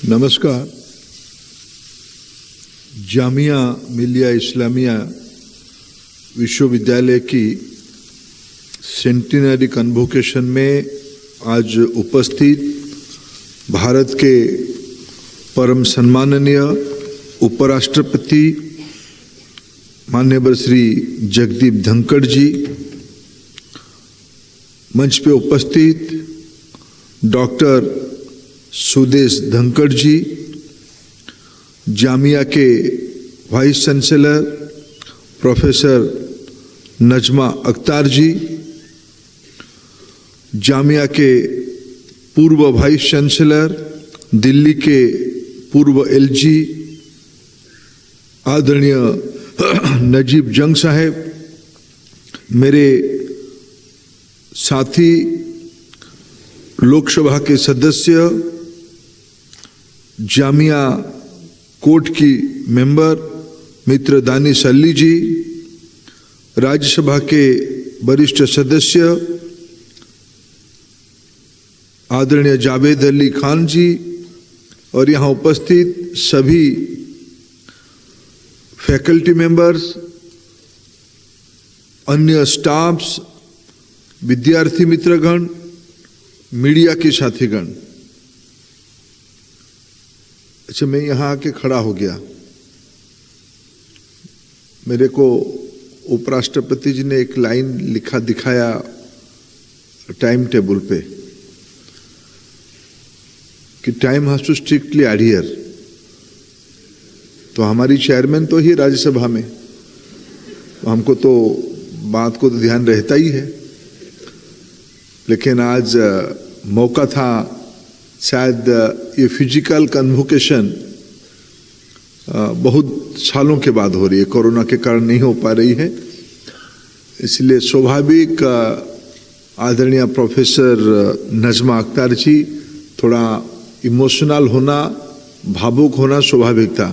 नमस्कार। जामिया मिलिया इस्लामिया विश्वविद्यालय की सेंटिनरी कन्वोकेशन में आज उपस्थित भारत के परम सम्माननीय उपराष्ट्रपति माननीय श्री जगदीप धनखड़ जी, मंच पे उपस्थित डॉक्टर सुदेश धनखड़ जी, जामिया के vice chancellor professor Najma Akhtar ji, Jamia के पूर्व वाइस चांसलर दिल्ली के पूर्व एलजी आदरणीय नजीब जंग साहब, मेरे साथी लोकसभा के सदस्य, जामिया कोर्ट की मेंबर मित्र दानिश अली जी, राज्यसभा के वरिष्ठ सदस्य आदरणीय जावेद अली खान जी और यहाँ उपस्थित सभी फैकल्टी मेंबर्स, अन्य स्टाफ्स, विद्यार्थी मित्रगण, मीडिया के साथीगण। अच्छा, मैं यहाँ आके खड़ा हो गया। मेरे को उपराष्ट्रपति जी ने एक लाइन लिखा दिखाया टाइम टेबल पे कि time has to strictly adhere. तो हमारी चेयरमैन तो ही राज्यसभा में, तो हमको तो बात को तो ध्यान रहता ही है, लेकिन आज मौका था, शायद ये फिजिकल कन्वोकेशन बहुत सालों के बाद हो रही है, कोरोना के कारण नहीं हो पा रही है, इसलिए स्वाभाविक आदरणीय प्रोफेसर नजमा अख्तर जी थोड़ा इमोशनल होना, भावुक होना स्वाभाविक था।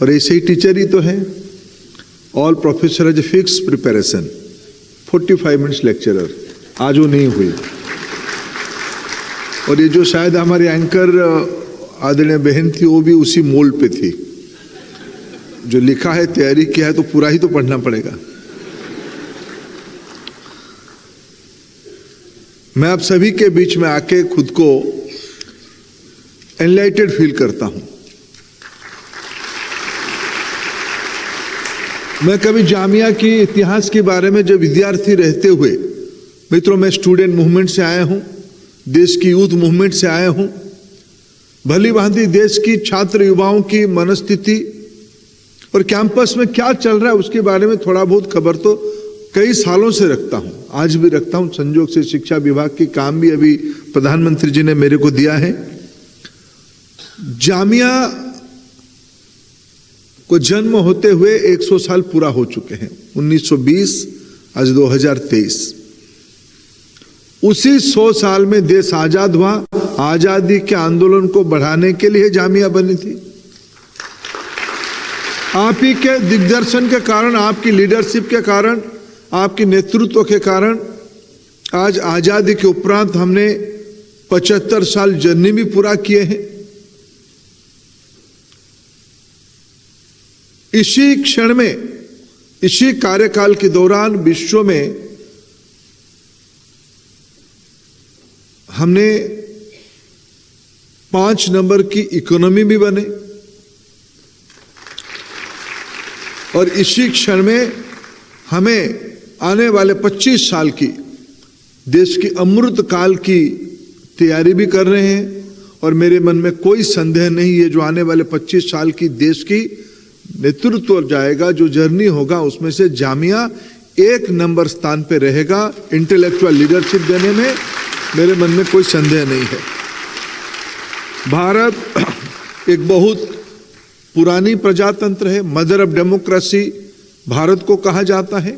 और ऐसे ही टीचर ही तो है, all professor has fix preparation, 45 minutes lecturer, आज वो नहीं हुई। और ये जो शायद हमारे एंकर आदरणीय बहन थी, वो भी उसी मोल्ड पे थी। जो लिखा है, तैयारी किया है, तो पूरा ही तो पढ़ना पड़ेगा। मैं आप सभी के बीच में आके खुद को एनलाइटेड फील करता हूं। मैं कभी जामिया की इतिहास के बारे में जब विद्यार्थी रहते हुए, मित्रों मैं स्टूडेंट मूवमेंट से आया हूं, देश की यूथ मूवमेंट से आया हूं, भली भांति देश की छात्र युवाओं की मनस्थिति और कैंपस में क्या चल रहा है उसके बारे में थोड़ा बहुत खबर तो कई सालों से रखता हूं, आज भी रखता हूं। संयोग से शिक्षा विभाग की काम भी अभी प्रधानमंत्री जी ने मेरे को दिया है। जामिया को जन्म होते हुए 100 साल पूरा हो चुके हैं, 1920, आज 2023। उसी 100 साल में देश आजाद हुआ। आजादी के आंदोलन को बढ़ाने के लिए जामिया बनी थी। आप ही के दिग्दर्शन के कारण, आपकी लीडरशिप के कारण, आपके नेतृत्व के कारण आज आजादी के उपरांत हमने 75 साल जर्नी भी पूरा किए हैं। इसी क्षण में, इसी कार्यकाल के दौरान विश्व में हमने 5 नंबर की इकोनॉमी भी बने और इसी क्षण में हमें आने वाले 25 साल की देश की अमृत काल की तैयारी भी कर रहे हैं। और मेरे मन में कोई संदेह नहीं है, जो आने वाले 25 साल की देश की नेतृत्व जाएगा, जो जर्नी होगा, उसमें से जामिया 1 नंबर स्थान पे रहेगा। इंटेलेक्चुअल लीडरशिप देने में मेरे मन में कोई संदेह नहीं है। भारत एक बहुत पुरानी प्रजातंत्र है, मदर ऑफ डेमोक्रेसी भारत को कहा जाता है।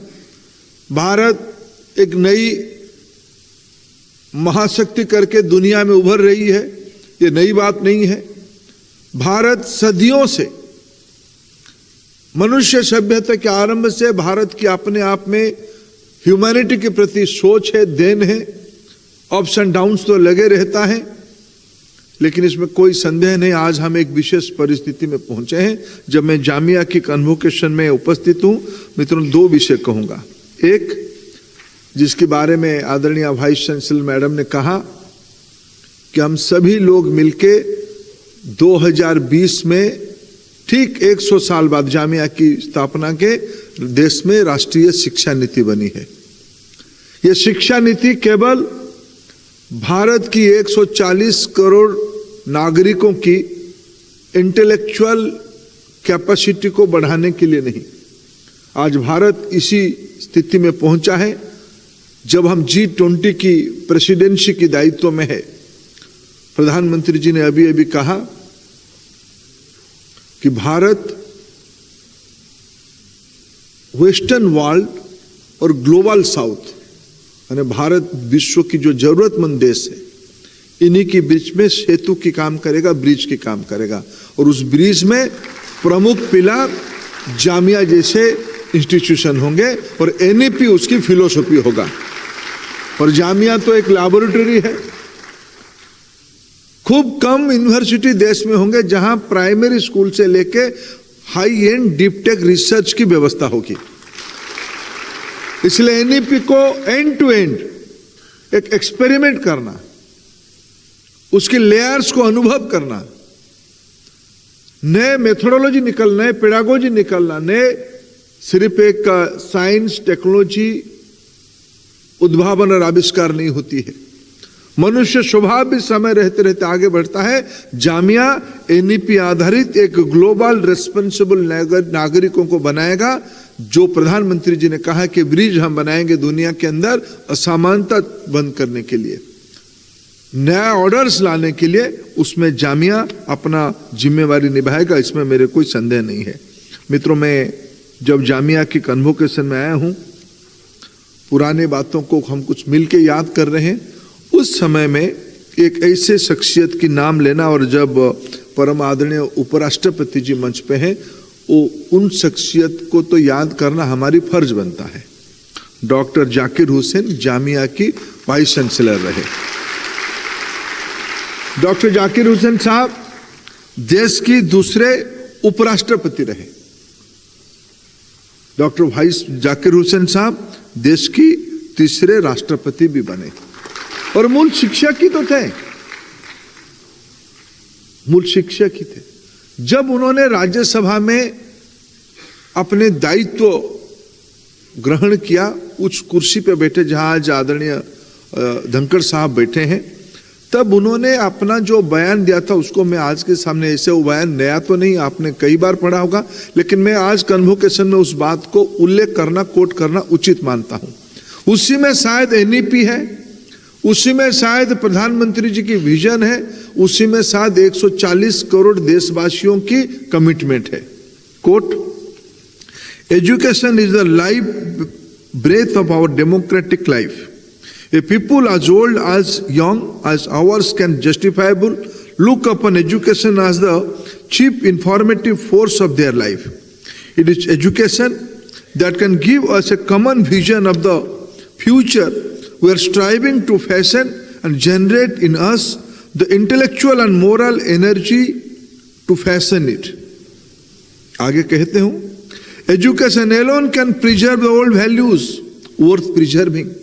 भारत एक नई महाशक्ति करके दुनिया में उभर रही है, ये नई बात नहीं है। भारत सदियों से, मनुष्य सभ्यता के आरंभ से भारत की अपने आप में ह्यूमैनिटी के प्रति सोच है, देन है। अप्स एंड डाउन्स तो लगे रहता है। लेकिन इसमें कोई संदेह नहीं, आज हम एक विशेष परिस्थिति में पहुंचे हैं जब मैं जामिया की कन्वोकेशन में उपस्थित हूं। मित्रों, दो विषय कहूंगा। एक, जिसके बारे में आदरणीय वाइस चांसलर मैडम ने कहा कि हम सभी लोग मिलके 2020 में ठीक 100 साल बाद जामिया की स्थापना के देश में राष्ट्रीय शिक्षा नीति बनी है। यह शिक्षा नीति केवल भारत की 140 करोड़ नागरिकों की इंटेलेक्चुअल कैपेसिटी को बढ़ाने के लिए नहीं। आज भारत इसी स्थिति में पहुंचा है जब हम G20 की प्रेसिडेंसी की दायित्व में है। प्रधानमंत्री जी ने अभी अभी कहा कि भारत वेस्टर्न वर्ल्ड और ग्लोबल साउथ, यानी भारत विश्व की जो जरूरतमंद देश है, इन्हीं के बीच में सेतु की काम करेगा, ब्रिज की काम करेगा। और उस ब्रिज में प्रमुख पिलर जामिया जैसे इंस्टीट्यूशन होंगे और NEP उसकी फिलोसफी होगा। और जामिया तो एक लैबोरेटरी है। खूब कम यूनिवर्सिटी देश में होंगे जहां प्राइमरी स्कूल से लेके high and deep tech research की व्यवस्था होगी। इसलिए NEP को एंड टू एंड एक एक्सपेरिमेंट करना, उसके लेयर्स को अनुभव करना, नए मेथोडोलॉजी निकलना, नए पेडागोजी निकलना, नए सिर्फ एक साइंस टेक्नोलॉजी उद्भावन और आविष्कार नहीं होती है। मनुष्य स्वभाव भी समय रहते रहते आगे बढ़ता है। जामिया NEP आधारित एक ग्लोबल रेस्पॉन्सिबल नागरिकों को बनाएगा। जो प्रधानमंत्री जी ने कहा कि ब्रिज हम बनाएंगे दुनिया के अंदर असमानता बंद करने के लिए, नया ऑर्डर्स लाने के लिए, उसमें जामिया अपना जिम्मेवारी निभाएगा, इसमें मेरे कोई संदेह नहीं है। मित्रों, मैं जब जामिया की कन्वोकेशन में आया हूं, पुराने बातों को हम कुछ मिलके याद कर रहे हैं। उस समय में एक ऐसे शख्सियत की नाम लेना, और जब परम आदरणीय उपराष्ट्रपति जी मंच पे हैं, वो उन शख्सियत को तो याद करना हमारी फर्ज बनता है। डॉक्टर जाकिर हुसैन जामिया की वाइस चांसलर रहे। डॉक्टर जाकिर हुसैन साहब देश की दूसरे उपराष्ट्रपति रहे। डॉक्टर वाइस जाकिर हुसैन साहब देश की तीसरे राष्ट्रपति भी बने और मूल शिक्षक ही तो थे। मूल शिक्षक ही थे। जब उन्होंने राज्यसभा में अपने दायित्व ग्रहण किया, उस कुर्सी पे बैठे जहां आज आदरणीय धनखड़ साहब बैठे हैं, तब उन्होंने अपना जो बयान दिया था उसको मैं आज के सामने, ऐसे वो बयान नया तो नहीं, आपने कई बार पढ़ा होगा, लेकिन मैं आज कन्वोकेशन में उस बात को उल्लेख करना, कोट करना उचित मानता हूं। उसी में शायद NEP है, उसी में शायद प्रधानमंत्री जी की विजन है, उसी में शायद 140 करोड़ देशवासियों की कमिटमेंट है। Quote, education is the life breath of our democratic life. A people as old as young as ours can justifiably look upon education as the chief informative force of their life. It is education that can give us a common vision of the future. We are striving to fashion and generate in us the intellectual and moral energy to fashion it. आगे कहते हूँ, education alone can preserve the old values worth preserving.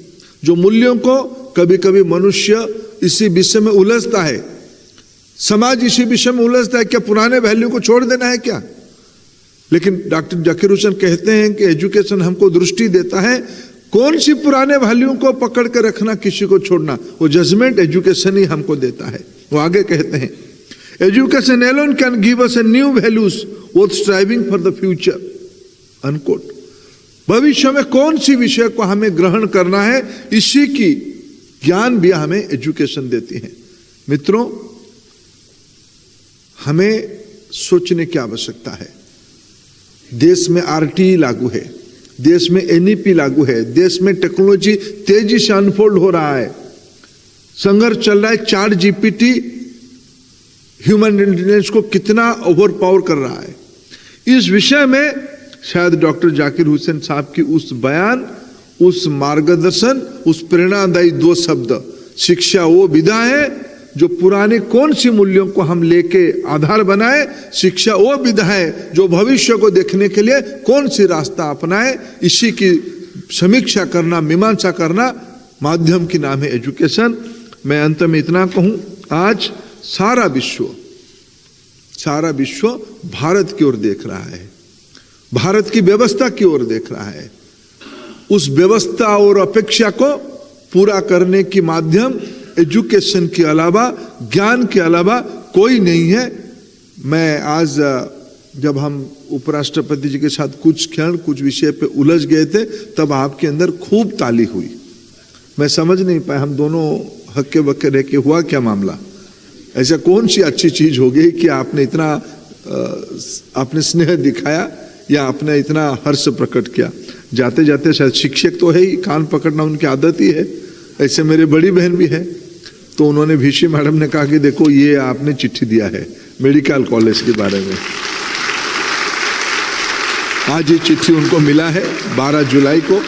जो मूल्यों को कभी कभी मनुष्य इसी विषय में उलझता है, समाज इसी विषय में उलझता है, क्या पुराने वैल्यू को छोड़ देना है क्या? लेकिन डॉक्टर जाकिर हुसैन कहते हैं कि एजुकेशन हमको दृष्टि देता है कौन सी पुराने वैल्यू को पकड़ के रखना, किसी को छोड़ना, वो जजमेंट एजुकेशन ही हमको देता है। वो आगे कहते हैं, education alone can give us a new values worth striving for the future, unquote. भविष्य में कौन सी विषय को हमें ग्रहण करना है, इसी की ज्ञान भी हमें एजुकेशन देती है। मित्रों, हमें सोचने की आवश्यकता है। देश में RTE लागू है, देश में NEP लागू है, देश में टेक्नोलॉजी तेजी से अनफोल्ड हो रहा है, संघर्ष चल रहा है। ChatGPT ह्यूमन इंटेलिजेंस को कितना ओवरपावर कर रहा है, इस विषय में शायद डॉक्टर जाकिर हुसैन साहब की उस बयान, उस मार्गदर्शन, उस प्रेरणादायी दो शब्द, शिक्षा वो विधा है जो पुराने कौन सी मूल्यों को हम लेके आधार बनाए, शिक्षा वो विधा है जो भविष्य को देखने के लिए कौन सी रास्ता अपनाए, इसी की समीक्षा करना, मीमांसा करना माध्यम की नाम है एजुकेशन। मैं अंत में इतना कहूं, आज सारा विश्व भारत की ओर देख रहा है, भारत की व्यवस्था की ओर देख रहा है। उस व्यवस्था और अपेक्षा को पूरा करने की माध्यम एजुकेशन के अलावा, ज्ञान के अलावा कोई नहीं है। मैं आज जब हम उपराष्ट्रपति जी के साथ कुछ क्षण कुछ विषय पे उलझ गए थे, तब आपके अंदर खूब ताली हुई। मैं समझ नहीं पाया, हम दोनों हक्के बक्के रह के हुआ क्या मामला, ऐसा कौन सी अच्छी चीज हो गई कि आपने इतना आपने स्नेह दिखाया या आपने इतना हर्ष प्रकट किया। जाते जाते शायद शिक्षक तो है ही, कान पकड़ना उनकी आदत ही है, ऐसे मेरे बड़ी बहन भी है, तो उन्होंने भीशी मैडम ने कहा कि देखो ये आपने चिट्ठी दिया है मेडिकल कॉलेज के बारे में। आज ये चिट्ठी उनको मिला है 12 जुलाई को।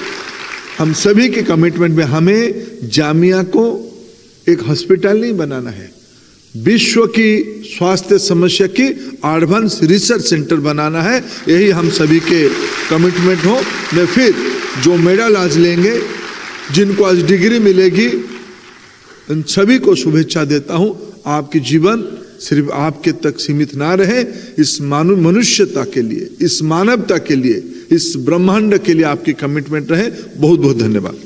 हम सभी के कमिटमेंट में हमें जामिया को एक हॉस्पिटल नहीं बनाना है, विश्व की स्वास्थ्य समस्या की एडवांस रिसर्च सेंटर बनाना है। यही हम सभी के कमिटमेंट हो। मैं फिर जो मेडल आज लेंगे, जिनको आज डिग्री मिलेगी, उन सभी को शुभेच्छा देता हूं। आपकी जीवन सिर्फ आपके तक सीमित ना रहे, इस मनुष्यता के लिए, इस मानवता के लिए, इस ब्रह्मांड के लिए आपकी कमिटमेंट रहे। बहुत बहुत धन्यवाद।